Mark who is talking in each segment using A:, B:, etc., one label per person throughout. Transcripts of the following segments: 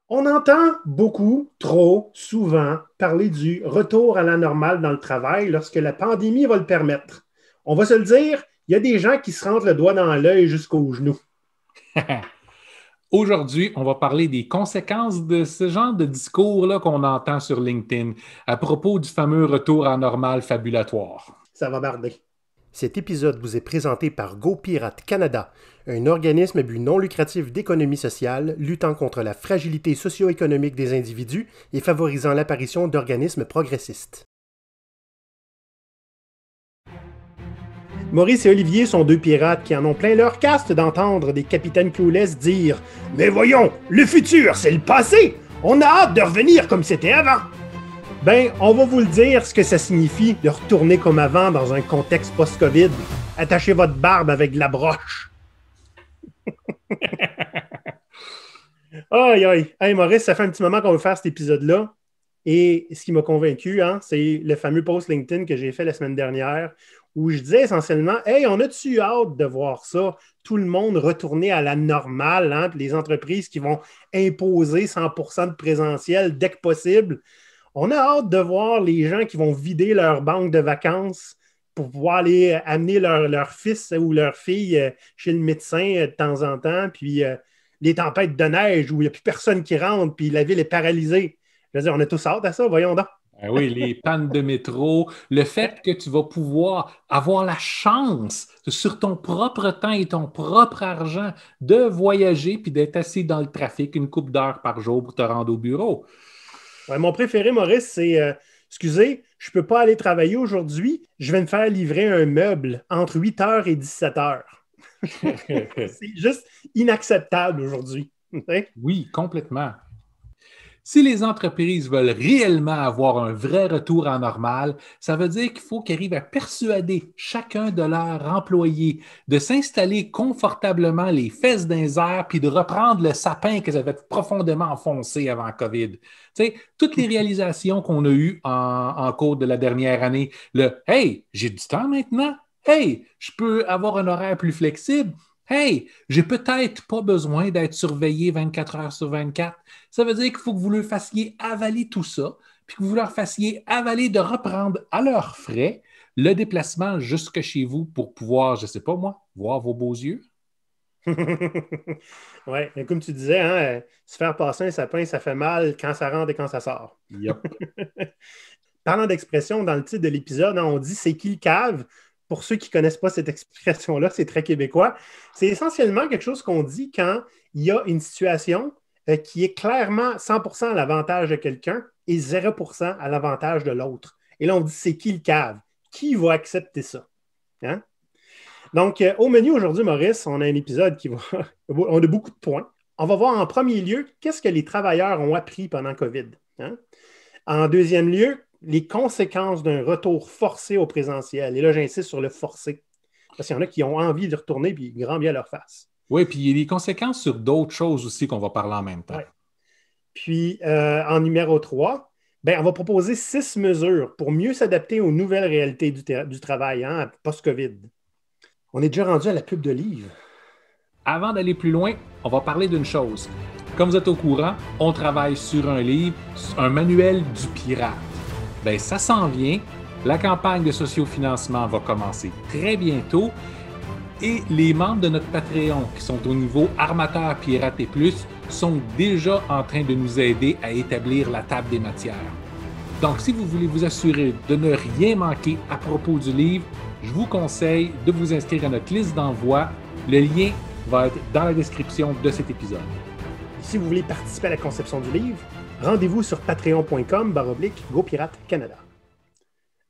A: On entend beaucoup, trop souvent, parler du retour à la normale dans le travail lorsque la pandémie va le permettre. On va se le dire, il y a des gens qui se rentrent le doigt dans l'œil jusqu'au genou.
B: Aujourd'hui, on va parler des conséquences de ce genre de discours-là qu'on entend sur LinkedIn à propos du fameux retour à normal fabulatoire.
A: Ça va barder. Cet épisode vous est présenté par GoPirate Canada, un organisme à but non lucratif d'économie sociale luttant contre la fragilité socio-économique des individus et favorisant l'apparition d'organismes progressistes. Maurice et Olivier sont deux pirates qui en ont plein leur caste d'entendre des capitaines clueless dire « Mais voyons, le futur, c'est le passé! On a hâte de revenir comme c'était avant! » Ben, on va vous le dire ce que ça signifie de retourner comme avant dans un contexte post-Covid. Attachez votre barbe avec de la broche. Aïe, aïe. Hey, Maurice, ça fait un petit moment qu'on veut faire cet épisode-là. Et ce qui m'a convaincu, c'est le fameux post LinkedIn que j'ai fait la semaine dernière où je disais essentiellement, hey, on a-tu hâte de voir ça? Tout le monde retourner à la normale, puis les entreprises qui vont imposer 100% de présentiel dès que possible. On a hâte de voir les gens qui vont vider leur banque de vacances pour pouvoir aller amener leur fils ou leur fille chez le médecin de temps en temps, puis les tempêtes de neige où il n'y a plus personne qui rentre, puis la ville est paralysée. Je veux dire, on a tous hâte à ça, voyons donc.
B: Ben oui, les pannes de métro, le fait que tu vas pouvoir avoir la chance sur ton propre temps et ton propre argent de voyager puis d'être assis dans le trafic une couple d'heures par jour pour te rendre au bureau.
A: Ouais, mon préféré, Maurice, c'est excusez, je ne peux pas aller travailler aujourd'hui, je vais me faire livrer un meuble entre 8 heures et 17 heures. C'est juste inacceptable aujourd'hui.
B: Oui, complètement. Si les entreprises veulent réellement avoir un vrai retour en normal, ça veut dire qu'il faut qu'ils arrivent à persuader chacun de leurs employés de s'installer confortablement les fesses dans les airs puis de reprendre le sapin qu'ils avaient profondément enfoncé avant la COVID. Tu sais, toutes les réalisations qu'on a eues en cours de la dernière année, le Hey, j'ai du temps maintenant. Hey, je peux avoir un horaire plus flexible. Hey, j'ai peut-être pas besoin d'être surveillé 24 heures sur 24. Ça veut dire qu'il faut que vous leur fassiez avaler tout ça, puis que vous leur fassiez avaler de reprendre à leurs frais le déplacement jusque chez vous pour pouvoir, je ne sais pas moi, voir vos beaux yeux.
A: Oui, mais comme tu disais, se faire passer un sapin, ça fait mal quand ça rentre et quand ça sort.
B: Yep.
A: Parlant d'expression, dans le titre de l'épisode, on dit c'est qui le cave? Pour ceux qui ne connaissent pas cette expression-là, c'est très québécois. C'est essentiellement quelque chose qu'on dit quand il y a une situation qui est clairement 100% à l'avantage de quelqu'un et 0% à l'avantage de l'autre. Et là, on dit c'est qui le cave? Qui va accepter ça? Hein? Donc, au menu aujourd'hui, Maurice, on a un épisode qui va. On a beaucoup de points. On va voir en premier lieu qu'est-ce que les travailleurs ont appris pendant COVID. Hein? En deuxième lieu, les conséquences d'un retour forcé au présentiel. Et là, j'insiste sur le forcé. Parce qu'il y en a qui ont envie de retourner, puis grand bien leur face.
B: Oui, puis il y a des conséquences sur d'autres choses aussi qu'on va parler en même temps.
A: Ouais. Puis, en numéro 3, ben, on va proposer 6 mesures pour mieux s'adapter aux nouvelles réalités du travail post-COVID. On est déjà rendu à la pub de livres.
B: Avant d'aller plus loin, on va parler d'une chose. Comme vous êtes au courant, on travaille sur un livre, un manuel du pirate. Bien, ça s'en vient. La campagne de sociofinancement va commencer très bientôt. Et les membres de notre Patreon, qui sont au niveau armateur, pirate et plus, sont déjà en train de nous aider à établir la table des matières. Donc, si vous voulez vous assurer de ne rien manquer à propos du livre, je vous conseille de vous inscrire à notre liste d'envoi. Le lien va être dans la description de cet épisode.
A: Si vous voulez participer à la conception du livre, rendez-vous sur patreon.com/GoPirate Canada.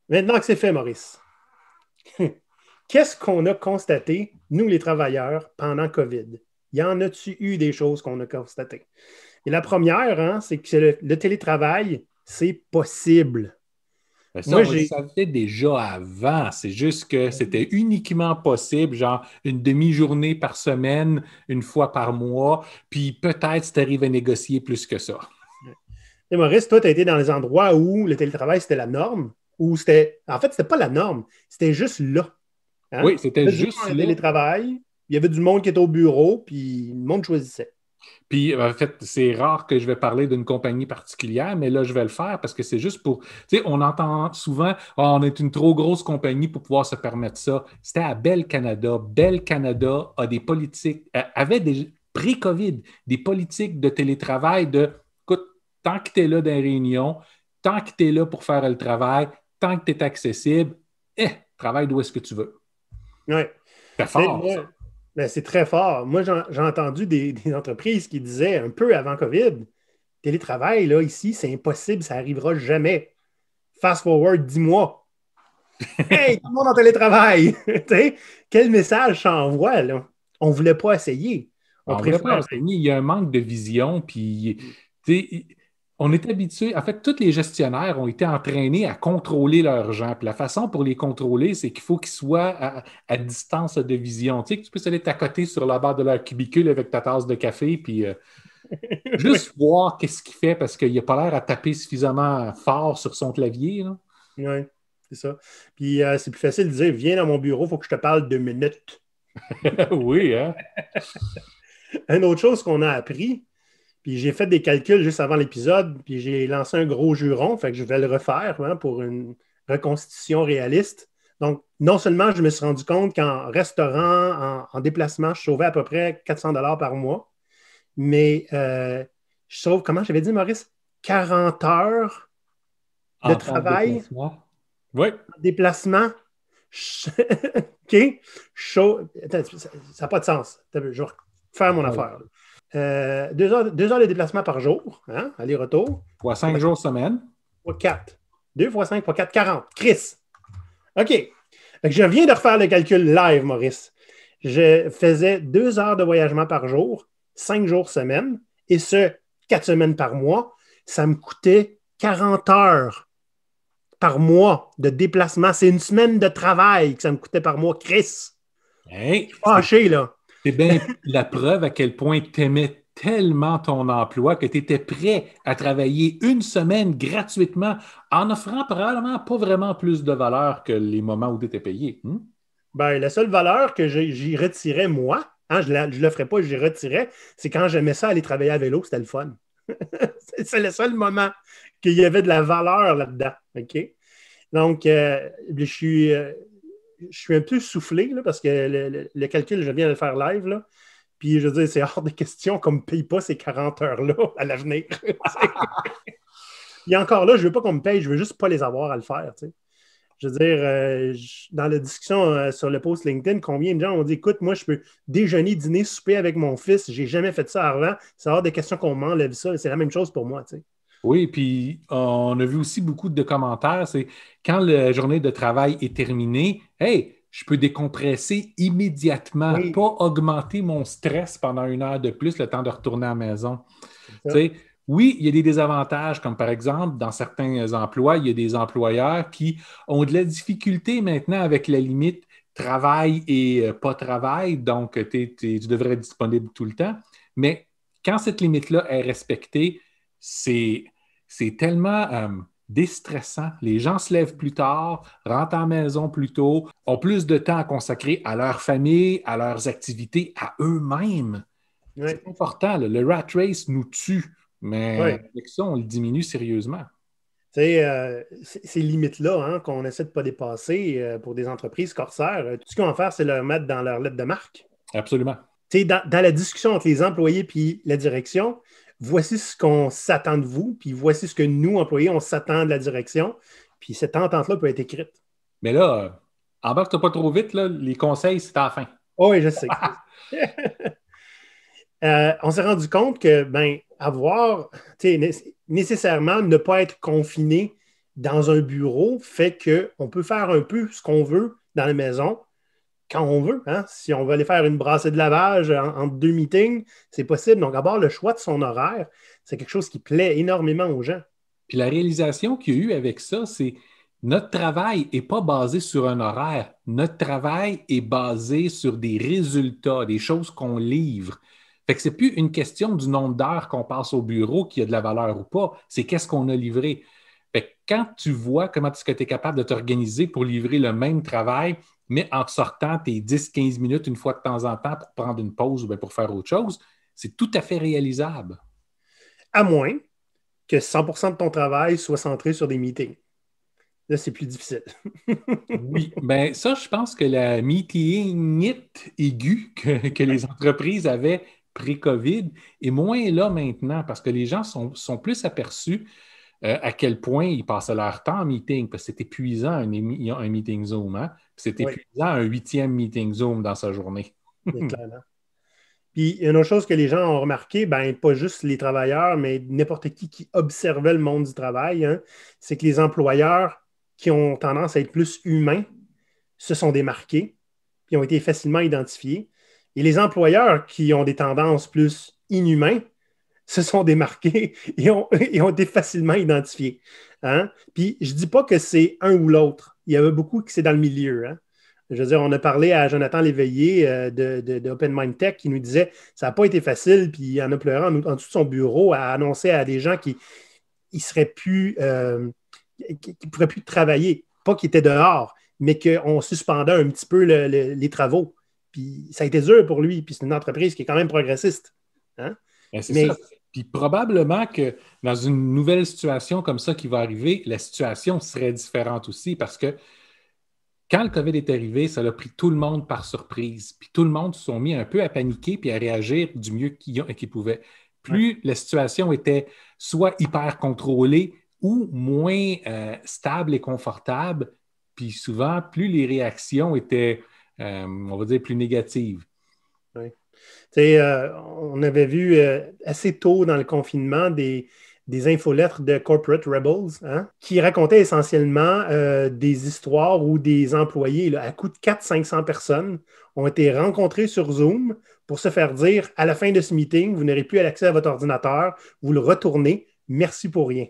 A: Maintenant que c'est fait, Maurice, qu'est-ce qu'on a constaté, nous les travailleurs, pendant COVID? Y en a-tu eu des choses qu'on a constatées? Et la première, c'est que le télétravail, c'est possible.
B: Ben ça,
A: Moi,
B: on le savait déjà avant. C'est juste que c'était uniquement possible, genre une demi-journée par semaine, une fois par mois, puis peut-être si tu arrives à négocier plus que ça.
A: Et Maurice, toi, tu as été dans les endroits où le télétravail, c'était la norme, ou c'était. En fait, c'était pas la norme, c'était juste là. Hein?
B: Oui, c'était
A: Il y avait du
B: juste
A: monde en
B: là.
A: télétravail, il y avait du monde qui était au bureau, puis le monde choisissait.
B: Puis, en fait, c'est rare que je vais parler d'une compagnie particulière, mais là, je vais le faire parce que c'est juste pour... Tu sais, on entend souvent, ah, on est une trop grosse compagnie pour pouvoir se permettre ça. C'était à Bell Canada. Bell Canada a des politiques, avait des pré-COVID, des politiques de télétravail de, écoute, tant que tu es là dans les réunions, tant que tu es là pour faire le travail, tant que tu es accessible, travaille d'où est-ce que tu veux.
A: Oui.
B: C'est fort, ça.
A: Ben, c'est très fort. Moi, j'ai entendu des entreprises qui disaient un peu avant COVID, télétravail, là, ici, c'est impossible, ça n'arrivera jamais. Fast forward 10 mois. Hey, tout le monde en télétravail! Quel message ça envoie, là? On ne voulait pas essayer.
B: On ne voulait pas enseigner. Il y a un manque de vision, puis on est habitué, en fait, tous les gestionnaires ont été entraînés à contrôler leurs gens. Puis la façon pour les contrôler, c'est qu'il faut qu'ils soient à distance de vision. Tu sais, que tu peux aller t'accoter sur la barre de leur cubicule avec ta tasse de café, puis juste voir qu'est-ce qu'il fait parce qu'il n'a pas l'air à taper suffisamment fort sur son clavier.
A: Oui, c'est ça. Puis c'est plus facile de dire, viens dans mon bureau, il faut que je te parle 2 minutes.
B: Oui, hein?
A: Une autre chose qu'on a appris, puis j'ai fait des calculs juste avant l'épisode, puis j'ai lancé un gros juron, fait que je vais le refaire pour une reconstitution réaliste. Donc, non seulement je me suis rendu compte qu'en restaurant, en déplacement, je sauvais à peu près 400 $ par mois, mais je sauve, comment j'avais dit, Maurice, 40 heures de travail.
B: Oui.
A: Déplacement. OK. Attends, ça n'a pas de sens. Je vais faire mon affaire. 2 heures de déplacement par jour, hein? Aller-retour.
B: Fois 5 jours semaine.
A: Fois 4. 2 fois 5 fois 4, 40. Chris! OK. Fait que je viens de refaire le calcul live, Maurice. Je faisais 2 heures de voyagement par jour, 5 jours semaine, et ce, 4 semaines par mois. Ça me coûtait 40 heures par mois de déplacement. C'est une semaine de travail que ça me coûtait par mois. Chris!
B: Hey,
A: fâché, là.
B: C'est bien la preuve à quel point tu aimais tellement ton emploi que tu étais prêt à travailler une semaine gratuitement en offrant probablement pas vraiment plus de valeur que les moments où tu étais payé.
A: Ben, la seule valeur que j'y retirais, moi, hein, je ne le ferais pas, j'y retirais, c'est quand j'aimais ça aller travailler à vélo, c'était le fun. C'est le seul moment qu'il y avait de la valeur là-dedans. OK? Donc, je suis un peu soufflé là, parce que le calcul, je viens de le faire live. Là. Puis, je veux dire, c'est hors de question qu'on ne me paye pas ces 40 heures-là à l'avenir. Et encore là, je ne veux pas qu'on me paye, je veux juste pas les avoir à le faire. T'sais. Je veux dire, dans la discussion sur le post LinkedIn, combien de gens ont dit, écoute, moi, je peux déjeuner, dîner, souper avec mon fils, j'ai jamais fait ça avant, c'est hors de question qu'on m'enlève ça, c'est la même chose pour moi. T'sais.
B: Oui, puis on a vu aussi beaucoup de commentaires, c'est quand la journée de travail est terminée, hey, je peux décompresser immédiatement, pas augmenter mon stress pendant 1 heure de plus, le temps de retourner à la maison. Oui, il y a des désavantages, comme par exemple, dans certains emplois, il y a des employeurs qui ont de la difficulté maintenant avec la limite travail et pas travail, donc tu devrais être disponible tout le temps. Mais quand cette limite-là est respectée, c'est tellement déstressant. Les gens se lèvent plus tard, rentrent à la maison plus tôt, ont plus de temps à consacrer à leur famille, à leurs activités, à eux-mêmes. Oui. C'est important. Là. Le rat race nous tue, mais avec ça, on le diminue sérieusement.
A: Ces limites-là hein, qu'on essaie de ne pas dépasser pour des entreprises corsaires, tout ce qu'on va faire, c'est leur mettre dans leur lettre de marque.
B: Absolument.
A: Dans la discussion entre les employés et la direction, voici ce qu'on s'attend de vous, puis voici ce que nous, employés, on s'attend de la direction. Puis cette entente-là peut être écrite.
B: Mais là, embarque-toi pas trop vite, là, les conseils, c'est à la fin.
A: Oh, oui, je sais. On s'est rendu compte que, nécessairement, ne pas être confiné dans un bureau fait qu'on peut faire un peu ce qu'on veut dans la maison quand on veut. Hein? Si on veut aller faire une brassée de lavage entre 2 meetings, c'est possible. Donc, d'abord, le choix de son horaire, c'est quelque chose qui plaît énormément aux gens.
B: Puis la réalisation qu'il y a eu avec ça, c'est notre travail n'est pas basé sur un horaire. Notre travail est basé sur des résultats, des choses qu'on livre. Fait que c'est plus une question du nombre d'heures qu'on passe au bureau qui a de la valeur ou pas, c'est qu'est-ce qu'on a livré. Fait que quand tu vois comment est-ce que tu es capable de t'organiser pour livrer le même travail, mais en te sortant tes 10-15 minutes une fois de temps en temps pour prendre une pause ou bien pour faire autre chose, c'est tout à fait réalisable.
A: À moins que 100% de ton travail soit centré sur des meetings. Là, c'est plus difficile.
B: Oui, bien ça, je pense que la meetingite aiguë que les entreprises avaient pré-COVID est moins là maintenant parce que les gens sont plus aperçus à quel point ils passaient leur temps en meeting parce que c'est épuisant un meeting Zoom. Hein? C'est
A: Oui,
B: épuisant un 8e meeting Zoom dans sa journée.
A: mais clairement. Puis, une autre chose que les gens ont remarqué, ben, pas juste les travailleurs, mais n'importe qui observait le monde du travail, hein, c'est que les employeurs qui ont tendance à être plus humains se sont démarqués, puis ont été facilement identifiés. Et les employeurs qui ont des tendances plus inhumains se sont démarqués et ont été facilement identifiés. Hein? Puis, je ne dis pas que c'est un ou l'autre. Il y avait beaucoup qui c'est dans le milieu. Hein? Je veux dire, on a parlé à Jonathan Léveillé de Open Mind Tech qui nous disait ça n'a pas été facile, puis il en a pleuré en dessous de son bureau à annoncer à des gens qui ne seraient plus, qui pourraient plus travailler. Pas qu'ils étaient dehors, mais qu'on suspendait un petit peu les travaux. Puis ça a été dur pour lui, puis c'est une entreprise qui est quand même progressiste. Hein?
B: Ben, c'est ça. Puis probablement que dans une nouvelle situation comme ça qui va arriver, la situation serait différente aussi parce que quand le COVID est arrivé, ça a pris tout le monde par surprise. Puis tout le monde se sont mis un peu à paniquer puis à réagir du mieux qu'ils pouvaient. Plus la situation était soit hyper contrôlée ou moins stable et confortable, puis souvent, plus les réactions étaient, on va dire, plus négatives.
A: Oui. On avait vu assez tôt dans le confinement des infolettres de Corporate Rebels hein, qui racontaient essentiellement des histoires où des employés, là, à coût de 400-500 personnes, ont été rencontrés sur Zoom pour se faire dire à la fin de ce meeting, vous n'aurez plus accès à votre ordinateur, vous le retournez, merci pour rien.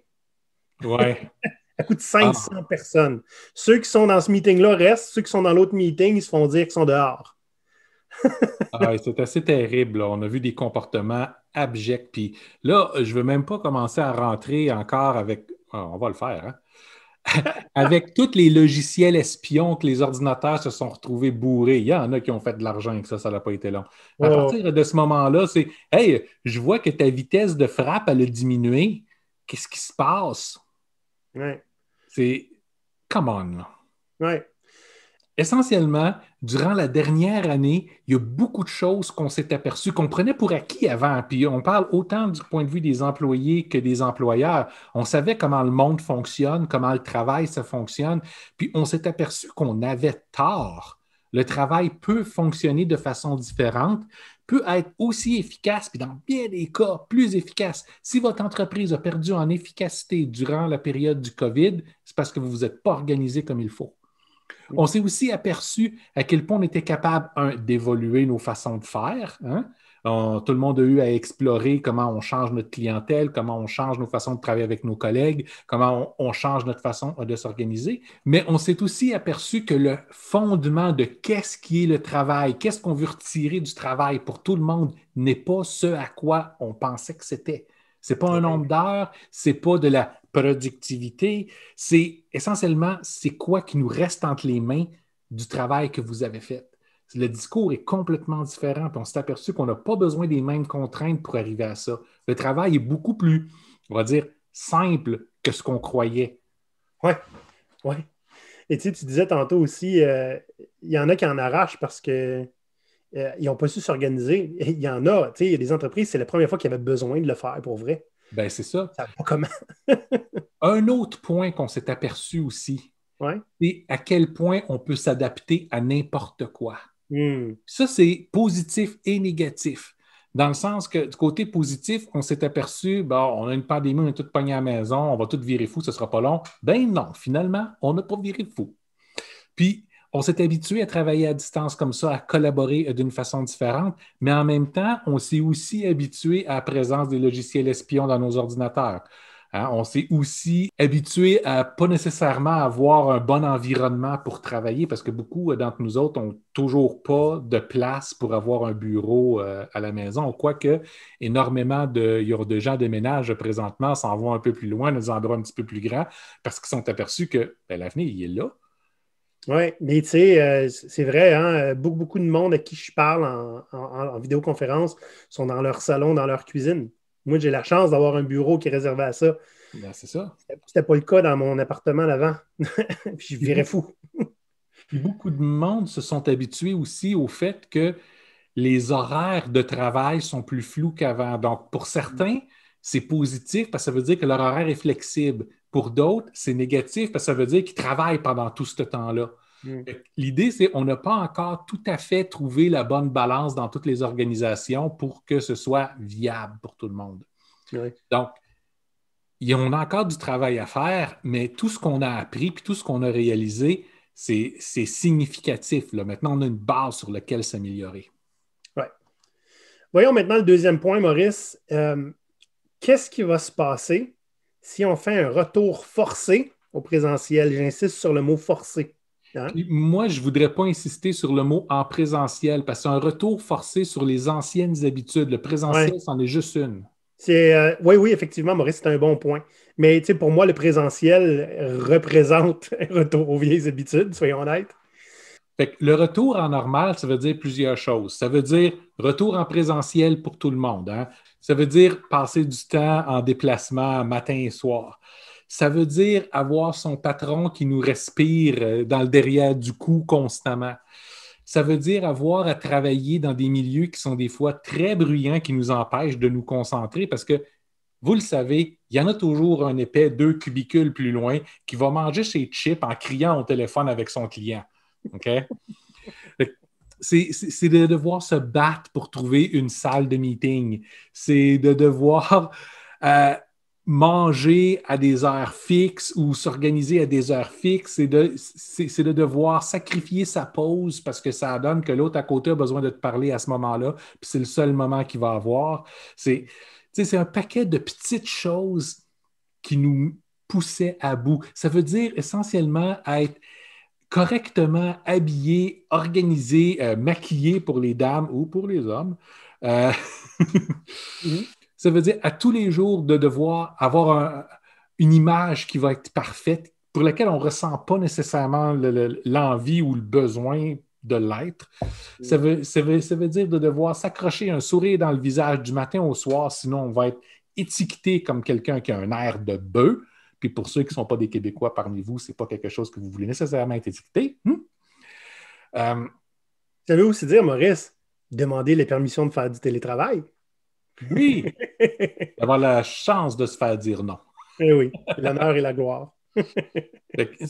B: Ouais.
A: À coût de 500 personnes. Ceux qui sont dans ce meeting-là restent, ceux qui sont dans l'autre meeting, ils se font dire qu'ils sont dehors.
B: C'est assez terrible. Là. On a vu des comportements abjects. Puis là, je ne veux même pas commencer à rentrer encore avec. On va le faire, hein? Avec tous les logiciels espions que les ordinateurs se sont retrouvés bourrés. Il y en a qui ont fait de l'argent avec ça n'a pas été long. À partir de ce moment-là, c'est hey, je vois que ta vitesse de frappe, elle a diminué. Qu'est-ce qui se passe?
A: Ouais.
B: C'est come on. Là.
A: Ouais.
B: Essentiellement, durant la dernière année, il y a beaucoup de choses qu'on s'est aperçu, qu'on prenait pour acquis avant. Puis on parle autant du point de vue des employés que des employeurs. On savait comment le monde fonctionne, comment le travail, ça fonctionne. Puis on s'est aperçu qu'on avait tort. Le travail peut fonctionner de façon différente, peut être aussi efficace, puis dans bien des cas, plus efficace. Si votre entreprise a perdu en efficacité durant la période du COVID, c'est parce que vous ne vous êtes pas organisé comme il faut. On s'est aussi aperçu à quel point on était capable, d'évoluer nos façons de faire. Hein? Tout le monde a eu à explorer comment on change notre clientèle, comment on change nos façons de travailler avec nos collègues, comment on change notre façon de s'organiser. Mais on s'est aussi aperçu que le fondement de qu'est-ce qui est le travail, qu'est-ce qu'on veut retirer du travail pour tout le monde n'est pas ce à quoi on pensait que c'était. Ce n'est pas un nombre d'heures, ce n'est pas de la productivité, c'est essentiellement c'est quoi qui nous reste entre les mains du travail que vous avez fait. Le discours est complètement différent, puis on s'est aperçu qu'on n'a pas besoin des mêmes contraintes pour arriver à ça. Le travail est beaucoup plus, on va dire, simple que ce qu'on croyait.
A: Oui, oui. Et tu disais tantôt aussi, il y en a qui en arrachent parce qu'ils n'ont pas su s'organiser. Il y en a, il y a des entreprises, c'est la première fois qu'ils avaient besoin de le faire pour vrai.
B: Ben, c'est ça.
A: Ça va comment?
B: Un autre point qu'on s'est aperçu aussi, c'est à quel point on peut s'adapter à n'importe quoi. Ça, c'est positif et négatif. Dans le sens que du côté positif, on s'est aperçu, bon, on a une pandémie, on est tous pognés à la maison, on va tous virer fou, ce ne sera pas long. Ben non, finalement, on n'a pas viré fou. Puis, on s'est habitué à travailler à distance comme ça, à collaborer d'une façon différente, mais en même temps, on s'est aussi habitué à la présence des logiciels espions dans nos ordinateurs. Hein? On s'est aussi habitué à pas nécessairement avoir un bon environnement pour travailler parce que beaucoup d'entre nous autres n'ont toujours pas de place pour avoir un bureau à la maison. Quoique, énormément de gens de ménage présentement s'en vont un peu plus loin, dans des endroits un petit peu plus grands parce qu'ils sont aperçus que l'avenir, il est là.
A: Oui, mais tu sais, c'est vrai, hein, beaucoup de monde à qui je parle en vidéoconférence sont dans leur salon, dans leur cuisine. Moi, j'ai la chance d'avoir un bureau qui est réservé à ça.
B: Ben, c'est ça.
A: C'était pas le cas dans mon appartement d'avant. Puis je
B: Puis,
A: virais fou.
B: puis beaucoup de monde se sont habitués aussi au fait que les horaires de travail sont plus flous qu'avant. Donc, pour certains, c'est positif parce que ça veut dire que leur horaire est flexible. Pour d'autres, c'est négatif parce que ça veut dire qu'ils travaillent pendant tout ce temps-là.
A: Mm.
B: L'idée, c'est qu'on n'a pas encore tout à fait trouvé la bonne balance dans toutes les organisations pour que ce soit viable pour tout le monde.
A: Oui.
B: Donc, on a encore du travail à faire, mais tout ce qu'on a appris puis tout ce qu'on a réalisé, c'est significatif. Là. Maintenant, on a une base sur laquelle s'améliorer.
A: Ouais. Voyons maintenant le deuxième point, Maurice. Qu'est-ce qui va se passer si on fait un retour forcé au présentiel? J'insiste sur le mot forcé. Hein?
B: Puis moi, je ne voudrais pas insister sur le mot en présentiel parce que c'est un retour forcé sur les anciennes habitudes. Le présentiel,
A: Ouais.
B: c'en est juste une.
A: Oui, oui, effectivement, Maurice, c'est un bon point. Mais pour moi, le présentiel représente un retour aux vieilles habitudes, soyons honnêtes.
B: Fait que le retour en normal, ça veut dire plusieurs choses. Ça veut dire retour en présentiel pour tout le monde. Hein? Ça veut dire passer du temps en déplacement matin et soir. Ça veut dire avoir son patron qui nous respire dans le derrière du cou constamment. Ça veut dire avoir à travailler dans des milieux qui sont des fois très bruyants, qui nous empêchent de nous concentrer parce que, vous le savez, il y en a toujours un épais 2 cubicules plus loin qui va manger ses chips en criant au téléphone avec son client. OK? C'est de devoir se battre pour trouver une salle de meeting. C'est de devoir manger à des heures fixes ou s'organiser à des heures fixes. C'est de devoir sacrifier sa pause parce que ça donne que l'autre à côté a besoin de te parler à ce moment-là, puis c'est le seul moment qu'il va avoir. C'est un paquet de petites choses qui nous poussaient à bout. Ça veut dire essentiellement être correctement habillé, organisé, maquillé pour les dames ou pour les hommes. Euh,
A: Mhm.
B: Ça veut dire à tous les jours de devoir avoir une image qui va être parfaite, pour laquelle on ne ressent pas nécessairement l'envie ou le besoin de l'être. Ça veut dire de devoir s'accrocher un sourire dans le visage du matin au soir, sinon on va être étiqueté comme quelqu'un qui a un air de bœuf. Puis pour ceux qui ne sont pas des Québécois parmi vous, ce n'est pas quelque chose que vous voulez nécessairement être étiqueté.
A: Ça veut aussi dire, Maurice, demander les permissions de faire du télétravail.
B: Oui, avoir la chance de se faire dire non.
A: Eh oui, l'honneur et la gloire.
B: Fait que,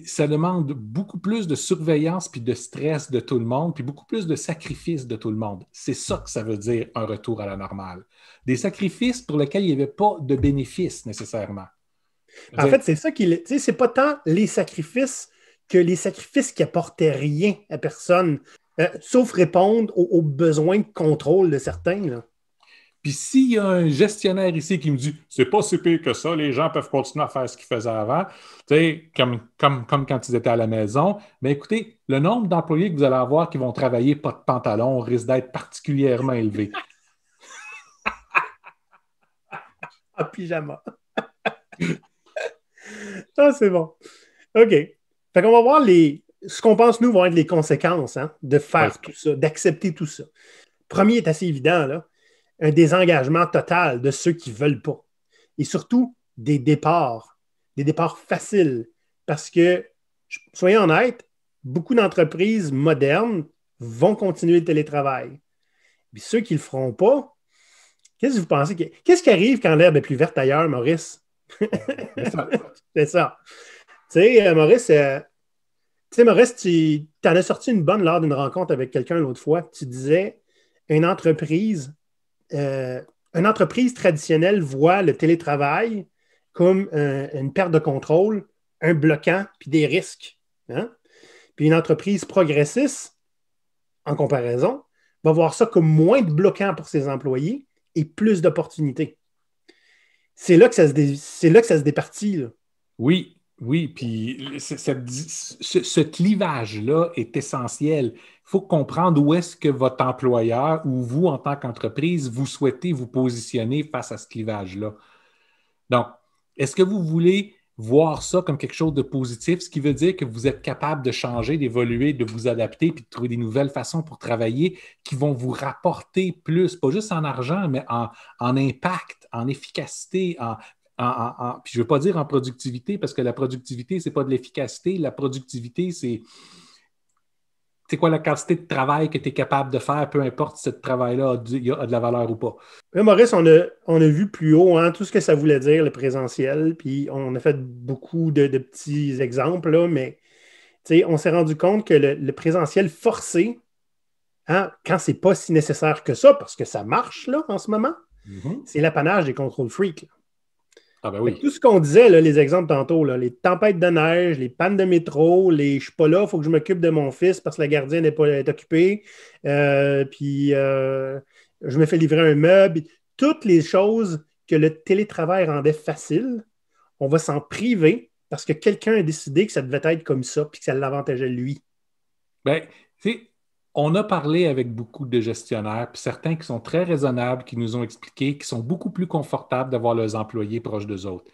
B: ça demande beaucoup plus de surveillance puis de stress de tout le monde, puis beaucoup plus de sacrifices de tout le monde. C'est ça que ça veut dire un retour à la normale. Des sacrifices pour lesquels il n'y avait pas de bénéfice nécessairement.
A: En fait, c'est ça c'est pas tant les sacrifices que les sacrifices qui apportaient rien à personne, sauf répondre aux besoins de contrôle de certains. Là.
B: Puis s'il y a un gestionnaire ici qui me dit c'est pas si pire que ça, les gens peuvent continuer à faire ce qu'ils faisaient avant, comme quand ils étaient à la maison, mais écoutez, le nombre d'employés que vous allez avoir qui vont travailler pas de pantalon risque d'être particulièrement élevé.
A: En pyjama. Ah, c'est bon. OK. Fait qu'on va voir ce qu'on pense, nous, vont être les conséquences de faire tout ça, d'accepter tout ça. Premier est assez évident, là. Un désengagement total de ceux qui ne veulent pas. Et surtout, des départs faciles. Parce que, soyons honnêtes, beaucoup d'entreprises modernes vont continuer le télétravail. Puis ceux qui ne le feront pas, qu'est-ce que vous pensez? Qu'est-ce qui arrive quand l'herbe est plus verte ailleurs, Maurice? C'est ça. Tu sais, Maurice, tu en as sorti une bonne lors d'une rencontre avec quelqu'un l'autre fois. Tu disais, une entreprise traditionnelle voit le télétravail comme une perte de contrôle, un bloquant, puis des risques. Hein? Puis une entreprise progressiste, en comparaison, va voir ça comme moins de bloquants pour ses employés et plus d'opportunités. C'est là que ça se départit. Là.
B: Oui, oui, puis ce clivage-là est essentiel. Il faut comprendre où est-ce que votre employeur ou vous, en tant qu'entreprise, vous souhaitez vous positionner face à ce clivage-là. Donc, est-ce que vous voulez voir ça comme quelque chose de positif, ce qui veut dire que vous êtes capable de changer, d'évoluer, de vous adapter, puis de trouver des nouvelles façons pour travailler qui vont vous rapporter plus, pas juste en argent, mais en impact, en efficacité, puis je ne veux pas dire en productivité, parce que la productivité, ce n'est pas de l'efficacité. La productivité, c'est quoi la quantité de travail que tu es capable de faire, peu importe si ce travail-là a de la valeur ou pas.
A: Maurice, on a vu plus haut tout ce que ça voulait dire, le présentiel, puis on a fait beaucoup de petits exemples, là, mais on s'est rendu compte que le présentiel forcé, quand c'est pas si nécessaire que ça, parce que ça marche là, en ce moment, c'est l'apanage des contrôles freaks. Là.
B: Ah ben oui.
A: Tout ce qu'on disait, là, les exemples tantôt, là, les tempêtes de neige, les pannes de métro, je suis pas là, il faut que je m'occupe de mon fils parce que la gardienne est occupée, puis je me fais livrer un meuble. Toutes les choses que le télétravail rendait facile, on va s'en priver parce que quelqu'un a décidé que ça devait être comme ça puis que ça l'avantageait lui.
B: Bien, tu sais, on a parlé avec beaucoup de gestionnaires, puis certains qui sont très raisonnables, qui nous ont expliqué qu'ils sont beaucoup plus confortables d'avoir leurs employés proches d'eux autres.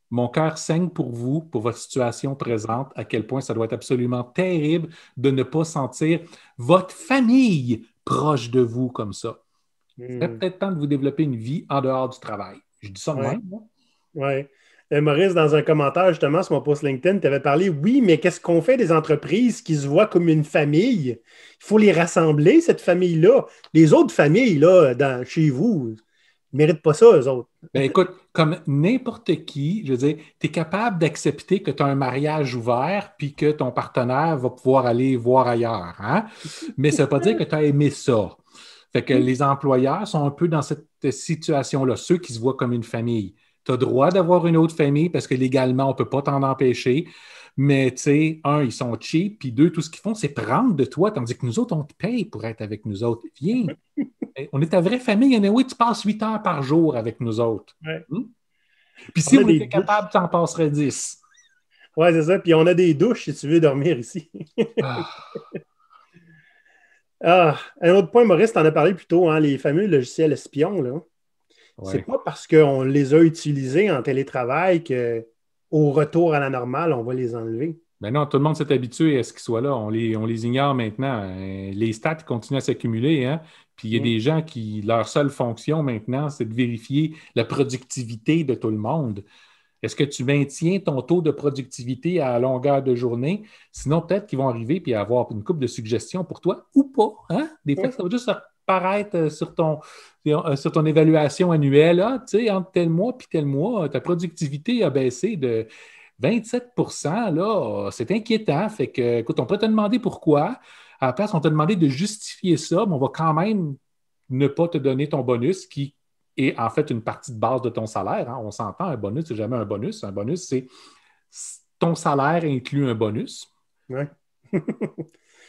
B: Mon cœur saigne pour vous, pour votre situation présente, à quel point ça doit être absolument terrible de ne pas sentir votre famille proche de vous comme ça. C'est peut-être temps de vous développer une vie en dehors du travail. Je dis ça de même.
A: Oui. Maurice, dans un commentaire justement sur mon post LinkedIn, tu avais parlé, oui, mais qu'est-ce qu'on fait des entreprises qui se voient comme une famille? Il faut les rassembler, cette famille-là. Les autres familles, là, chez vous, ils ne méritent pas ça, eux autres.
B: Ben écoute, comme n'importe qui, je veux dire, tu es capable d'accepter que tu as un mariage ouvert puis que ton partenaire va pouvoir aller voir ailleurs. Hein? Mais ça ne veut pas dire que tu as aimé ça. Fait que les employeurs sont un peu dans cette situation-là, ceux qui se voient comme une famille. Tu as droit d'avoir une autre famille parce que légalement, on ne peut pas t'en empêcher. Mais tu sais, un, ils sont cheap, puis deux, tout ce qu'ils font, c'est prendre de toi, tandis que nous autres, on te paye pour être avec nous autres. Viens, on est ta vraie famille. Anyway, tu passes 8 heures par jour avec nous autres.
A: Ouais.
B: Puis si on était capable, tu en passerais 10.
A: Oui, c'est ça. Puis on a des douches si tu veux dormir ici. Un autre point, Maurice, tu en as parlé plus tôt, les fameux logiciels espions. Là. Ouais. C'est pas parce qu'on les a utilisés en télétravail qu'au retour à la normale, on va les enlever.
B: Ben non, tout le monde s'est habitué à ce qu'ils soient là. On les ignore maintenant. Les stats continuent à s'accumuler. Hein? Puis il y a des gens qui, leur seule fonction maintenant, c'est de vérifier la productivité de tout le monde. Est-ce que tu maintiens ton taux de productivité à longueur de journée? Sinon, peut-être qu'ils vont arriver et avoir une couple de suggestions pour toi ou pas. Hein? Des fois, ça va juste apparaître sur ton évaluation annuelle. Tu sais, entre tel mois et tel mois, ta productivité a baissé de 27 %. Là, c'est inquiétant. Fait que, écoute, on peut te demander pourquoi. À la place, on t'a demandé de justifier ça, mais on va quand même ne pas te donner ton bonus qui est en fait une partie de base de ton salaire. Hein. On s'entend, un bonus, c'est jamais un bonus. Un bonus, c'est ton salaire inclut un bonus.
A: Oui.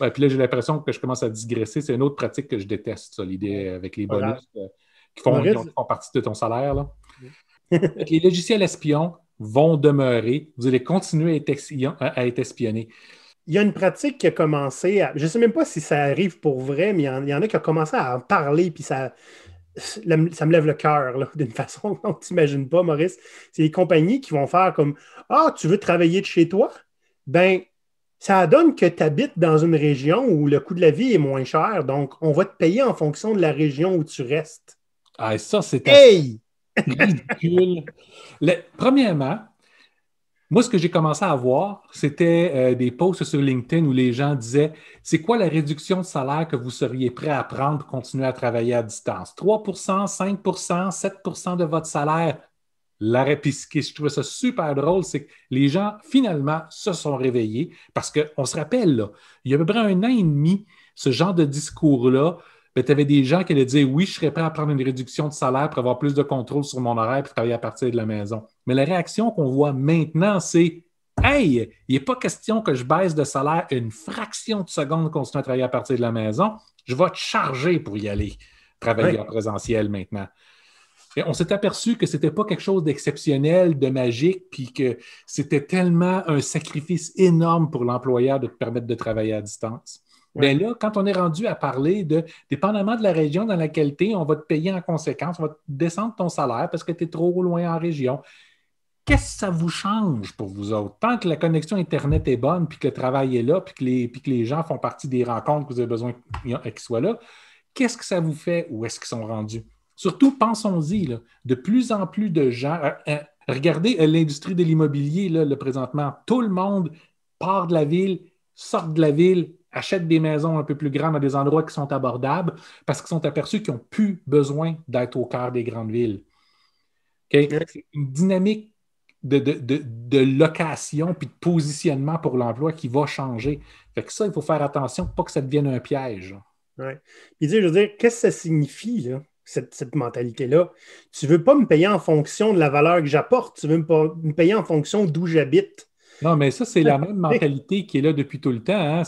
B: Ouais, puis là, j'ai l'impression que je commence à digresser. C'est une autre pratique que je déteste, ça, l'idée avec les bonus qui font partie de ton salaire. Là. Les logiciels espions vont demeurer. Vous allez continuer à être espionnés.
A: Il y a une pratique qui a commencé je ne sais même pas si ça arrive pour vrai, mais il y en a qui ont commencé à en parler, puis ça me lève le cœur d'une façon dont tu n'imagines pas, Maurice. C'est les compagnies qui vont faire comme « Ah, tu veux travailler de chez toi? » Ben, ça donne que tu habites dans une région où le coût de la vie est moins cher, donc on va te payer en fonction de la région où tu restes.
B: Ah, ça, c'est
A: ridicule.
B: Premièrement, moi, ce que j'ai commencé à voir, c'était des posts sur LinkedIn où les gens disaient « C'est quoi la réduction de salaire que vous seriez prêt à prendre pour continuer à travailler à distance? 3 5 7 de votre salaire? » Puis ce que je trouvais ça super drôle, c'est que les gens, finalement, se sont réveillés parce qu'on se rappelle, là, il y a à peu près 1 an et demi, ce genre de discours-là, tu avais des gens qui allaient dire « Oui, je serais prêt à prendre une réduction de salaire pour avoir plus de contrôle sur mon horaire et travailler à partir de la maison. » Mais la réaction qu'on voit maintenant, c'est « Hey, il n'est pas question que je baisse de salaire une fraction de seconde continuer à travailler à partir de la maison. Je vais te charger pour y aller travailler en présentiel maintenant. » Et on s'est aperçu que ce n'était pas quelque chose d'exceptionnel, de magique, puis que c'était tellement un sacrifice énorme pour l'employeur de te permettre de travailler à distance. Bien là, quand on est rendu à parler de, dépendamment de la région dans laquelle tu es, on va te payer en conséquence, on va te descendre ton salaire parce que tu es trop loin en région. qu'est-ce que ça vous change pour vous autres? Tant que la connexion Internet est bonne, puis que le travail est là, puis que les gens font partie des rencontres que vous avez besoin qu'ils soient là, qu'est-ce que ça vous fait? Où est-ce qu'ils sont rendus? Surtout, pensons-y, là, de plus en plus de gens... regardez l'industrie de l'immobilier, là, présentement. Tout le monde part de la ville, sort de la ville, achète des maisons un peu plus grandes à des endroits qui sont abordables parce qu'ils sont aperçus qu'ils n'ont plus besoin d'être au cœur des grandes villes. Okay? C'est une dynamique de location puis de positionnement pour l'emploi qui va changer. Fait que ça, il faut faire attention pour pas que ça devienne un piège.
A: Oui. Puis, je veux dire, qu'est-ce que ça signifie, là, cette mentalité-là? Tu ne veux pas me payer en fonction de la valeur que j'apporte, tu veux me payer en fonction d'où j'habite.
B: Non, mais ça, c'est la même mentalité qui est là depuis tout le temps. Hein?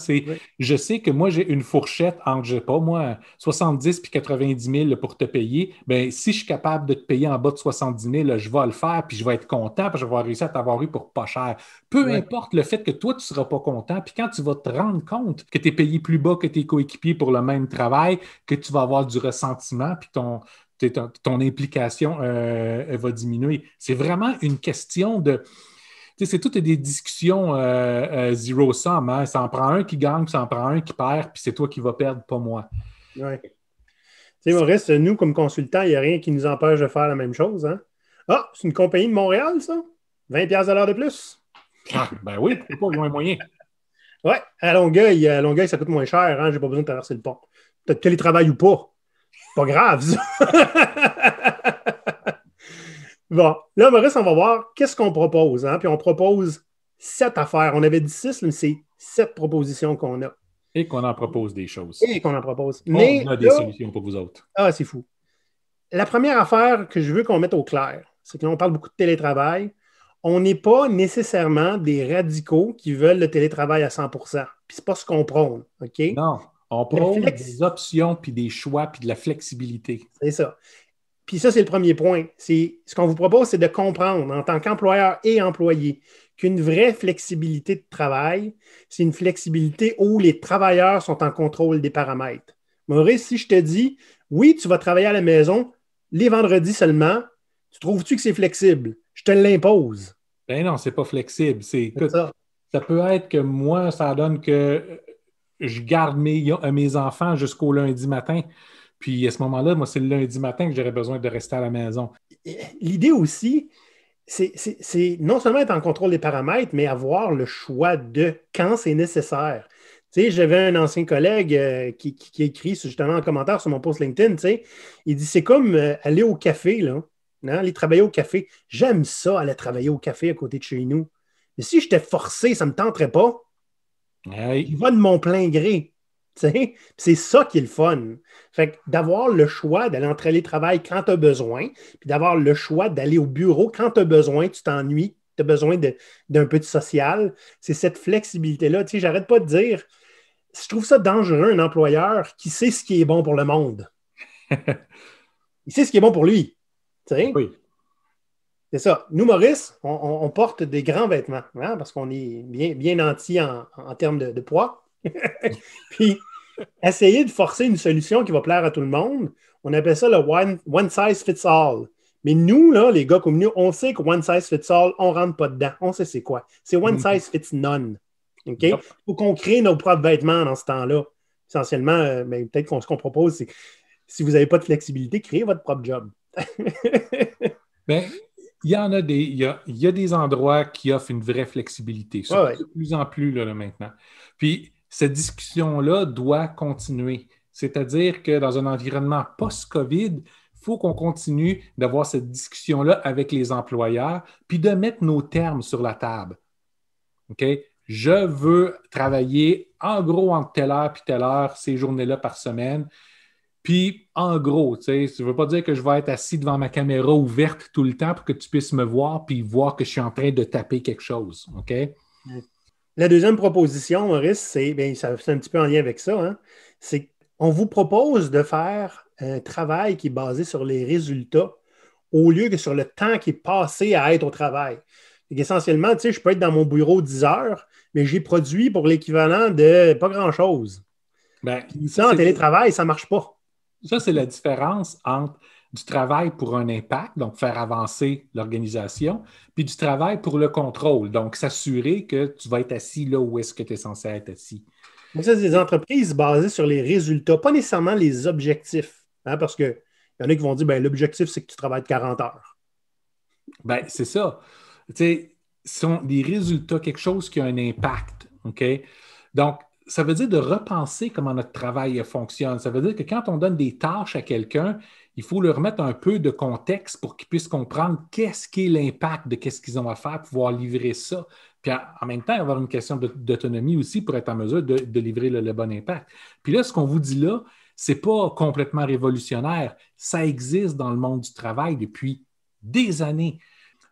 B: Je sais que moi, j'ai une fourchette entre, je sais pas, moi, 70 puis 90 000 pour te payer. Bien, si je suis capable de te payer en bas de 70 000, je vais le faire, puis je vais être content, puis je vais réussir à t'avoir eu pour pas cher. Peu importe le fait que toi, tu ne seras pas content, puis quand tu vas te rendre compte que tu es payé plus bas que tes coéquipiers pour le même travail, que tu vas avoir du ressentiment, puis ton implication va diminuer. C'est vraiment une question de... C'est toutes des discussions zero-sum. Hein? Ça en prend un qui gagne, ça en prend un qui perd, puis c'est toi qui vas perdre, pas moi.
A: Oui. Tu sais, Maurice, nous, comme consultants, il n'y a rien qui nous empêche de faire la même chose. Hein? Ah, c'est une compagnie de Montréal, ça? 20$ de l'heure de plus?
B: Ah, ben oui, pourquoi pas, ils ont un moyen.
A: Oui, à Longueuil, ça coûte moins cher. Hein? Je n'ai pas besoin de traverser le pont. Tu as télétravail ou pas. Pas grave, ça. Bon, là, Maurice, on va voir qu'est-ce qu'on propose. Hein? Puis on propose 7 affaires. On avait dit 6, mais c'est 7 propositions qu'on a.
B: Et qu'on en propose des choses.
A: Et qu'on en propose. Mais
B: on a des solutions pour vous autres.
A: Ah, c'est fou. La première affaire que je veux qu'on mette au clair, c'est que là, on parle beaucoup de télétravail. On n'est pas nécessairement des radicaux qui veulent le télétravail à 100%. Puis c'est pas ce qu'on prône, OK?
B: Non, on prône des options, puis des choix, puis de la flexibilité.
A: C'est ça. Puis ça, c'est le premier point. Ce qu'on vous propose, c'est de comprendre en tant qu'employeur et employé qu'une vraie flexibilité de travail, c'est une flexibilité où les travailleurs sont en contrôle des paramètres. Maurice, si je te dis, oui, tu vas travailler à la maison les vendredis seulement, tu trouves-tu que c'est flexible? Je te l'impose.
B: Ben non, c'est pas flexible. Ça peut être que moi, ça donne que je garde mes enfants jusqu'au lundi matin. Puis à ce moment-là, moi, c'est le lundi matin que j'aurais besoin de rester à la maison.
A: L'idée aussi, c'est non seulement être en contrôle des paramètres, mais avoir le choix de quand c'est nécessaire. Tu sais, j'avais un ancien collègue qui a écrit justement en commentaire sur mon post LinkedIn, tu sais, il dit c'est comme aller au café, là, hein, aller travailler au café. J'aime ça, aller travailler au café à côté de chez nous. Mais si j'étais forcé, ça ne me tenterait pas.
B: Hey.
A: Il va de mon plein gré. C'est ça qui est le fun. Fait que d'avoir le choix d'aller en télétravail quand tu as besoin, puis d'avoir le choix d'aller au bureau quand tu as besoin, tu t'ennuies, tu as besoin d'un peu de social, c'est cette flexibilité-là. Tu sais, j'arrête pas de dire, je trouve ça dangereux, un employeur qui sait ce qui est bon pour le monde. Il sait ce qui est bon pour lui. Tu sais?
B: Oui.
A: C'est ça. Nous, Maurice, on porte des grands vêtements, hein, parce qu'on est bien nantis en termes de poids. Puis, essayer de forcer une solution qui va plaire à tout le monde, on appelle ça le one size fits all. Mais nous, là, les gars comme nous, on sait que one size fits all, on ne rentre pas dedans. On sait c'est quoi. C'est one size fits none. OK? Il faut qu'on crée nos propres vêtements dans ce temps-là. Essentiellement, mais peut-être ce qu'on propose, c'est si vous n'avez pas de flexibilité, créez votre propre job.
B: Bien, il y a des endroits qui offrent une vraie flexibilité. De plus en plus là, maintenant. Puis, cette discussion-là doit continuer. C'est-à-dire que dans un environnement post-COVID, il faut qu'on continue d'avoir cette discussion-là avec les employeurs, puis de mettre nos termes sur la table. OK? Je veux travailler en gros entre telle heure et telle heure, ces journées-là par semaine. Puis, en gros, tu sais, ça ne veut pas dire que je vais être assis devant ma caméra ouverte tout le temps pour que tu puisses me voir puis voir que je suis en train de taper quelque chose. OK?
A: La deuxième proposition, Maurice, c'est un petit peu en lien avec ça, hein, c'est qu'on vous propose de faire un travail qui est basé sur les résultats au lieu que sur le temps qui est passé à être au travail. Essentiellement, tu sais, je peux être dans mon bureau 10 heures, mais j'ai produit pour l'équivalent de pas grand-chose.
B: Ben,
A: ça, en télétravail, ça ne marche pas.
B: Ça, c'est la différence entre du travail pour un impact, donc faire avancer l'organisation, puis du travail pour le contrôle, donc s'assurer que tu vas être assis là où est-ce que tu es censé être assis.
A: Donc, ça, c'est des entreprises basées sur les résultats, pas nécessairement les objectifs. Hein, parce qu'il y en a qui vont dire ben, l'objectif, c'est que tu travailles 40 heures.
B: Ben, c'est ça. Tu sais, sont des résultats, quelque chose qui a un impact. OK? Donc, ça veut dire de repenser comment notre travail fonctionne. Ça veut dire que quand on donne des tâches à quelqu'un, il faut leur mettre un peu de contexte pour qu'ils puissent comprendre qu'est-ce qui est l'impact de qu'est-ce qu'ils ont à faire pour pouvoir livrer ça. Puis en même temps, avoir une question d'autonomie aussi pour être en mesure de livrer le bon impact. Puis là, ce qu'on vous dit là, ce n'est pas complètement révolutionnaire. Ça existe dans le monde du travail depuis des années.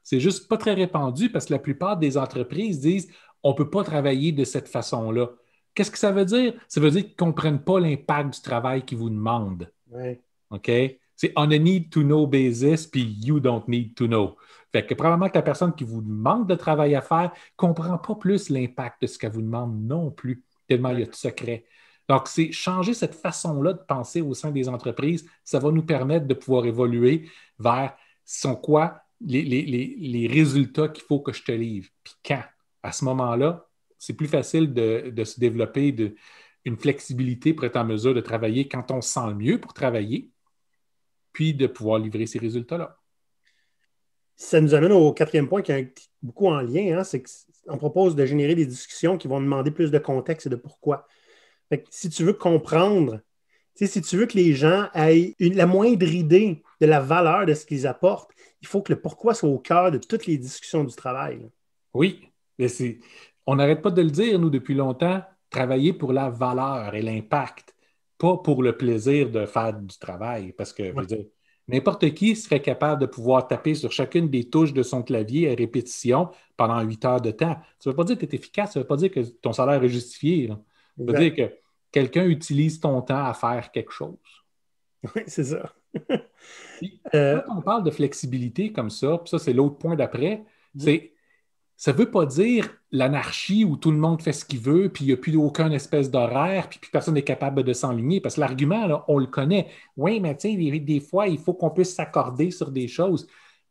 B: C'est juste pas très répandu parce que la plupart des entreprises disent on ne peut pas travailler de cette façon-là. Qu'est-ce que ça veut dire? Ça veut dire qu'ils ne comprennent pas l'impact du travail qu'ils vous demandent.
A: Ouais.
B: OK? C'est on a need to know basis, puis you don't need to know. Fait que probablement que la personne qui vous demande de travail à faire ne comprend pas plus l'impact de ce qu'elle vous demande non plus, tellement il y a de secrets. Donc, c'est changer cette façon-là de penser au sein des entreprises. Ça va nous permettre de pouvoir évoluer vers sont quoi les résultats qu'il faut que je te livre. Puis quand? À ce moment-là, c'est plus facile de se développer une flexibilité pour être en mesure de travailler quand on se sent le mieux pour travailler, puis de pouvoir livrer ces résultats-là.
A: Ça nous amène au quatrième point qui est beaucoup en lien, hein, c'est qu'on propose de générer des discussions qui vont demander plus de contexte et de pourquoi. Fait que si tu veux comprendre, si tu veux que les gens aient la moindre idée de la valeur de ce qu'ils apportent, il faut que le pourquoi soit au cœur de toutes les discussions du travail.
B: Oui, mais on n'arrête pas de le dire, nous, depuis longtemps, travailler pour la valeur et l'impact, pas pour le plaisir de faire du travail. Parce que, je veux dire, n'importe qui serait capable de pouvoir taper sur chacune des touches de son clavier à répétition pendant 8 heures de temps. Ça ne veut pas dire que tu es efficace, ça ne veut pas dire que ton salaire est justifié. Ça veut dire que quelqu'un utilise ton temps à faire quelque chose.
A: Oui, c'est ça.
B: Quand on parle de flexibilité comme ça, puis ça, c'est l'autre point d'après, c'est ça ne veut pas dire l'anarchie où tout le monde fait ce qu'il veut, puis il n'y a plus aucun espèce d'horaire, puis personne n'est capable de s'enligner. Parce que l'argument, là, on le connaît. Oui, mais tu sais, des fois, il faut qu'on puisse s'accorder sur des choses.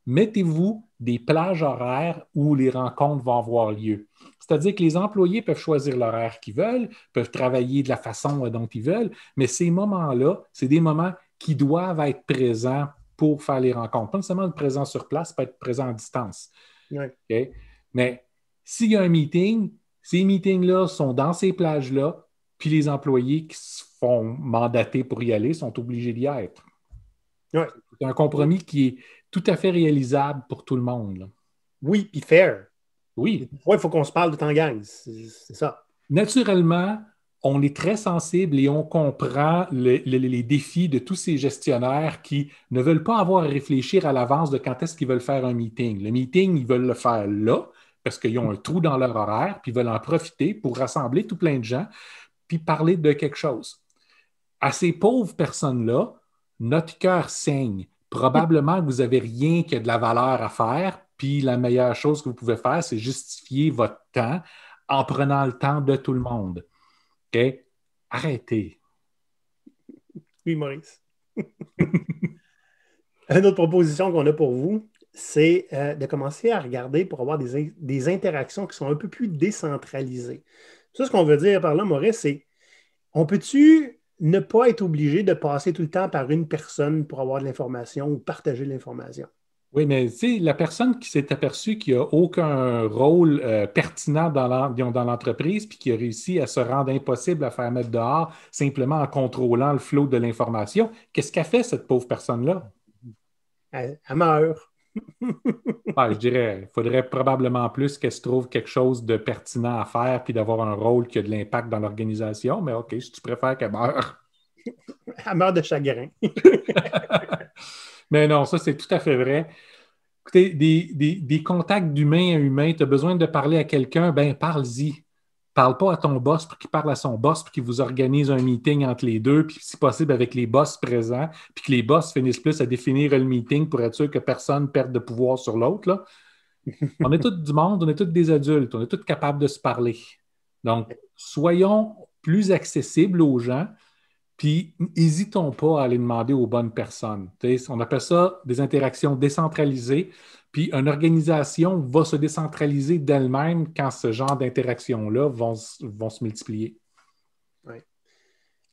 B: Mettez-vous des plages horaires où les rencontres vont avoir lieu. C'est-à-dire que les employés peuvent choisir l'horaire qu'ils veulent, peuvent travailler de la façon dont ils veulent, mais ces moments-là, c'est des moments qui doivent être présents pour faire les rencontres. Pas nécessairement être présent sur place, pas être présent à distance.
A: Ouais.
B: Okay? Mais s'il y a un meeting, ces meetings-là sont dans ces plages-là, puis les employés qui se font mandater pour y aller sont obligés d'y être.
A: Ouais.
B: C'est un compromis qui est tout à fait réalisable pour tout le monde. Là.
A: Oui, puis fair.
B: Oui.
A: Il faut qu'on se parle de temps gang. C'est ça.
B: Naturellement, on est très sensible et on comprend les défis de tous ces gestionnaires qui ne veulent pas avoir à réfléchir à l'avance de quand est-ce qu'ils veulent faire un meeting. Le meeting, ils veulent le faire là parce qu'ils ont un trou dans leur horaire, puis ils veulent en profiter pour rassembler tout plein de gens, puis parler de quelque chose. À ces pauvres personnes-là, notre cœur saigne. Probablement que vous n'avez rien qui a de la valeur à faire, puis la meilleure chose que vous pouvez faire, c'est justifier votre temps en prenant le temps de tout le monde. OK? Arrêtez.
A: Oui, Maurice. Une autre proposition qu'on a pour vous, c'est de commencer à regarder pour avoir des interactions qui sont un peu plus décentralisées. Ça, ce qu'on veut dire par là, Maurice, c'est on peut-tu ne pas être obligé de passer tout le temps par une personne pour avoir de l'information ou partager de l'information?
B: Oui, mais tu sais, la personne qui s'est aperçue qu'il n'y a aucun rôle pertinent dans l'entreprise puis qui a réussi à se rendre impossible à faire mettre dehors simplement en contrôlant le flot de l'information, qu'est-ce qu'a fait cette pauvre personne-là?
A: Elle meurt.
B: Je dirais, il faudrait probablement plus qu'elle se trouve quelque chose de pertinent à faire puis d'avoir un rôle qui a de l'impact dans l'organisation, mais OK, si tu préfères qu'elle meure.
A: Elle meurt de chagrin.
B: Mais non, ça, c'est tout à fait vrai. Écoutez, des contacts d'humain à humain, tu as besoin de parler à quelqu'un, ben parle-y. Parle pas à ton boss pour qu'il parle à son boss, pour qu'il vous organise un meeting entre les deux, puis si possible avec les boss présents, puis que les boss finissent plus à définir le meeting pour être sûr que personne ne perde de pouvoir sur l'autre. Là. On est tous du monde, on est tous des adultes, on est tous capables de se parler. Donc, soyons plus accessibles aux gens, Puis, n'hésitons pas à aller demander aux bonnes personnes. On appelle ça des interactions décentralisées. Puis, une organisation va se décentraliser d'elle-même quand ce genre d'interactions-là vont se multiplier.
A: Ouais.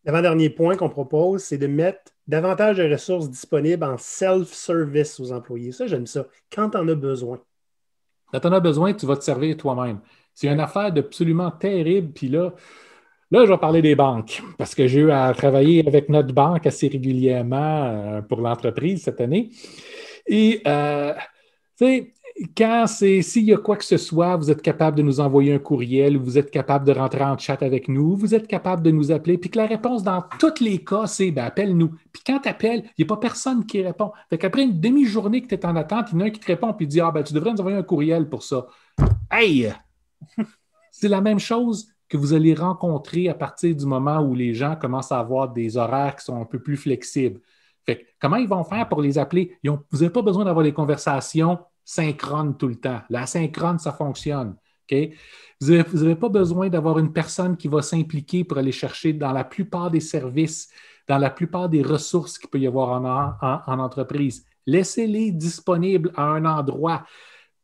A: L'avant-dernier point qu'on propose, c'est de mettre davantage de ressources disponibles en self-service aux employés. Ça, j'aime ça. Quand tu en as besoin.
B: Quand tu en as besoin, tu vas te servir toi-même. C'est une affaire d'absolument terrible. Puis là, je vais parler des banques parce que j'ai eu à travailler avec notre banque assez régulièrement pour l'entreprise cette année. Et, tu sais, s'il y a quoi que ce soit, vous êtes capable de nous envoyer un courriel, vous êtes capable de rentrer en chat avec nous, vous êtes capable de nous appeler, puis que la réponse dans tous les cas, c'est ben, appelle-nous. Puis quand tu appelles, il n'y a pas personne qui répond. Fait qu'après une demi-journée que tu es en attente, il y en a un qui te répond puis dit ben, tu devrais nous envoyer un courriel pour ça. Hey! C'est la même chose que vous allez rencontrer à partir du moment où les gens commencent à avoir des horaires qui sont un peu plus flexibles. Fait que, comment ils vont faire pour les appeler? Vous n'avez pas besoin d'avoir des conversations synchrones tout le temps. L'asynchrone, ça fonctionne. Okay? Vous n'avez pas besoin d'avoir une personne qui va s'impliquer pour aller chercher dans la plupart des services, dans la plupart des ressources qu'il peut y avoir en entreprise. Laissez-les disponibles à un endroit.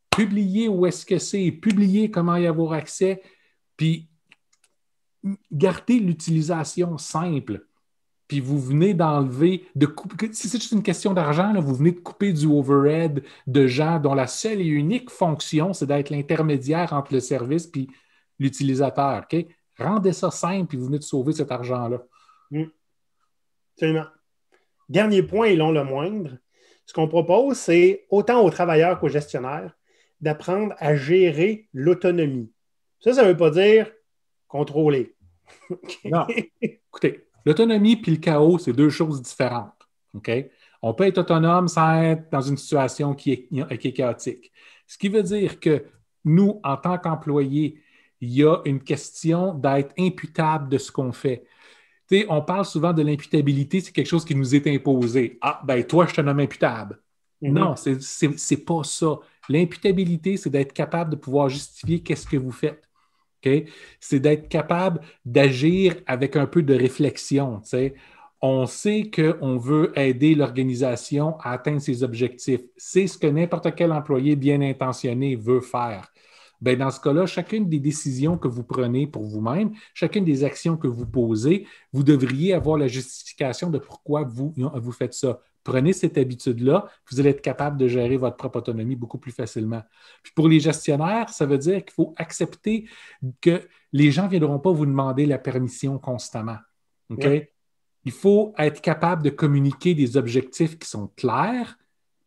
B: Publiez où est-ce que c'est, publiez comment y avoir accès, puis gardez l'utilisation simple. Puis vous venez d'enlever, si c'est juste une question d'argent, là, vous venez de couper du overhead de gens dont la seule et unique fonction, c'est d'être l'intermédiaire entre le service et l'utilisateur. Okay? Rendez ça simple, puis vous venez de sauver cet argent-là.
A: Absolument. Dernier point, et non le moindre, ce qu'on propose, c'est autant aux travailleurs qu'aux gestionnaires d'apprendre à gérer l'autonomie. Ça ne veut pas dire contrôler.
B: Non. Écoutez, l'autonomie et le chaos, c'est deux choses différentes. Okay? On peut être autonome sans être dans une situation qui est chaotique. Ce qui veut dire que nous, en tant qu'employés, il y a une question d'être imputable de ce qu'on fait. T'sais, on parle souvent de l'imputabilité, c'est quelque chose qui nous est imposé. Ah, ben toi, je te nomme imputable. Mm-hmm. Non, c'est pas ça. L'imputabilité, c'est d'être capable de pouvoir justifier qu'est-ce que vous faites. Okay? C'est d'être capable d'agir avec un peu de réflexion. T'sais. On sait qu'on veut aider l'organisation à atteindre ses objectifs. C'est ce que n'importe quel employé bien intentionné veut faire. Bien, dans ce cas-là, chacune des décisions que vous prenez pour vous-même, chacune des actions que vous posez, vous devriez avoir la justification de pourquoi vous faites ça. Prenez cette habitude-là, vous allez être capable de gérer votre propre autonomie beaucoup plus facilement. Puis pour les gestionnaires, ça veut dire qu'il faut accepter que les gens ne viendront pas vous demander la permission constamment. OK? Ouais. Il faut être capable de communiquer des objectifs qui sont clairs,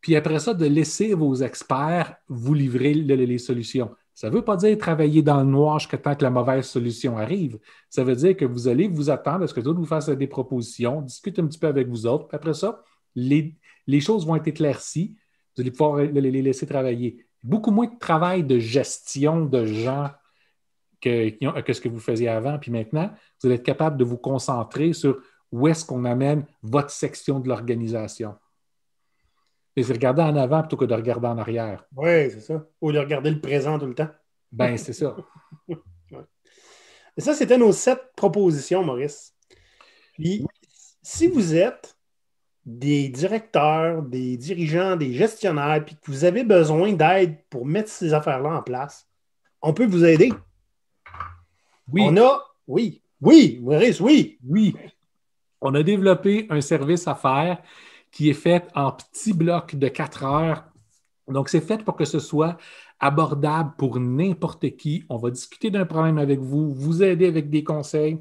B: puis après ça, de laisser vos experts vous livrer les solutions. Ça ne veut pas dire travailler dans le noir jusqu'à temps que la mauvaise solution arrive. Ça veut dire que vous allez vous attendre à ce que d'autres vous fassent des propositions, discutent un petit peu avec vous autres. Puis après ça, les choses vont être éclaircies. Vous allez pouvoir les laisser travailler. Beaucoup moins de travail de gestion de gens que ce que vous faisiez avant. Puis maintenant, vous allez être capable de vous concentrer sur où est-ce qu'on amène votre section de l'organisation. Et c'est regarder en avant plutôt que de regarder en arrière.
A: Oui, c'est ça. Ou de regarder le présent tout le temps.
B: Ben, c'est ça.
A: Ouais. Et ça, c'était nos 7 propositions, Maurice. Puis, si vous êtes des directeurs, des dirigeants, des gestionnaires, puis que vous avez besoin d'aide pour mettre ces affaires-là en place, on peut vous aider.
B: Oui.
A: Oui, Maurice, oui.
B: Oui. On a développé un service à faire qui est fait en petits blocs de 4 heures. Donc, c'est fait pour que ce soit abordable pour n'importe qui. On va discuter d'un problème avec vous, vous aider avec des conseils,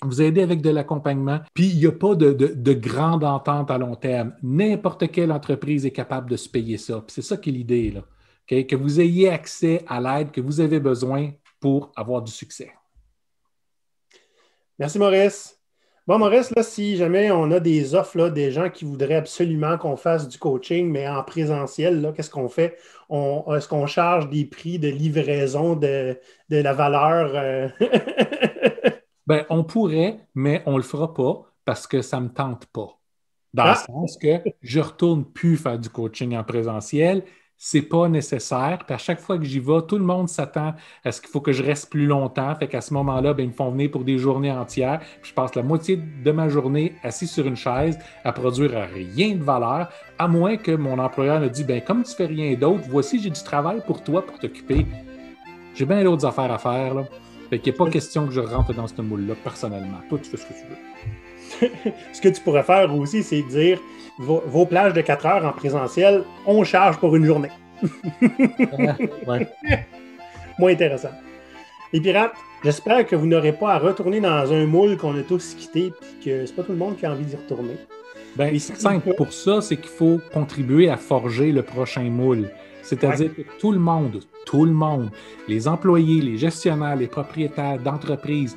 B: vous aider avec de l'accompagnement. Puis, il n'y a pas de grande entente à long terme. N'importe quelle entreprise est capable de se payer ça. Puis c'est ça qui est l'idée, là. Okay? Que vous ayez accès à l'aide que vous avez besoin pour avoir du succès.
A: Merci, Maurice. Bon, Maurice, là, si jamais on a des offres, là, des gens qui voudraient absolument qu'on fasse du coaching, mais en présentiel, là, qu'est-ce qu'on fait? Est-ce qu'on charge des prix de livraison de la valeur?
B: Ben, on pourrait, mais on ne le fera pas parce que ça ne me tente pas. Dans le sens que je ne retourne plus faire du coaching en présentiel. c'est pas nécessaire. Puis à chaque fois que j'y vais, tout le monde s'attend à ce qu'il faut que je reste plus longtemps. Fait qu'à ce moment-là, ben, ils me font venir pour des journées entières. Puis je passe la moitié de ma journée assis sur une chaise à produire rien de valeur, à moins que mon employeur me dise, ben, comme tu fais rien d'autre, voici, j'ai du travail pour toi pour t'occuper. J'ai bien d'autres affaires à faire, là. Fait qu'il n'est pas question que je rentre dans ce moule-là, personnellement. Toi, tu fais ce que tu veux.
A: Ce que tu pourrais faire aussi, c'est dire vos plages de 4 heures en présentiel, on charge pour une journée.
B: Ouais.
A: Moins intéressant. Les pirates, j'espère que vous n'aurez pas à retourner dans un moule qu'on a tous quitté et que c'est pas tout le monde qui a envie d'y retourner.
B: Ben, c'est simple. Pour ça, c'est qu'il faut contribuer à forger le prochain moule. C'est-à-dire que tout le monde, les employés, les gestionnaires, les propriétaires d'entreprises,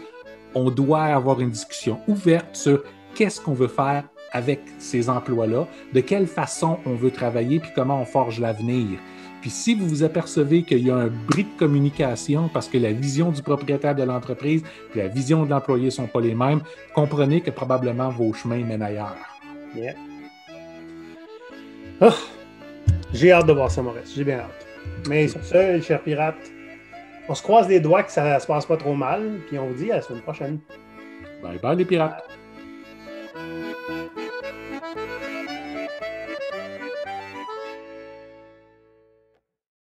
B: on doit avoir une discussion ouverte sur qu'est-ce qu'on veut faire avec ces emplois-là, de quelle façon on veut travailler, puis comment on forge l'avenir. Puis si vous vous apercevez qu'il y a un bris de communication parce que la vision du propriétaire de l'entreprise et la vision de l'employé ne sont pas les mêmes, comprenez que probablement vos chemins mènent ailleurs.
A: Yeah. Oh, j'ai hâte de voir ça, Maurice. J'ai bien hâte. Mais sur ce, les chers pirates, on se croise les doigts que ça se passe pas trop mal, puis on vous dit à la semaine prochaine.
B: Bye bye les pirates!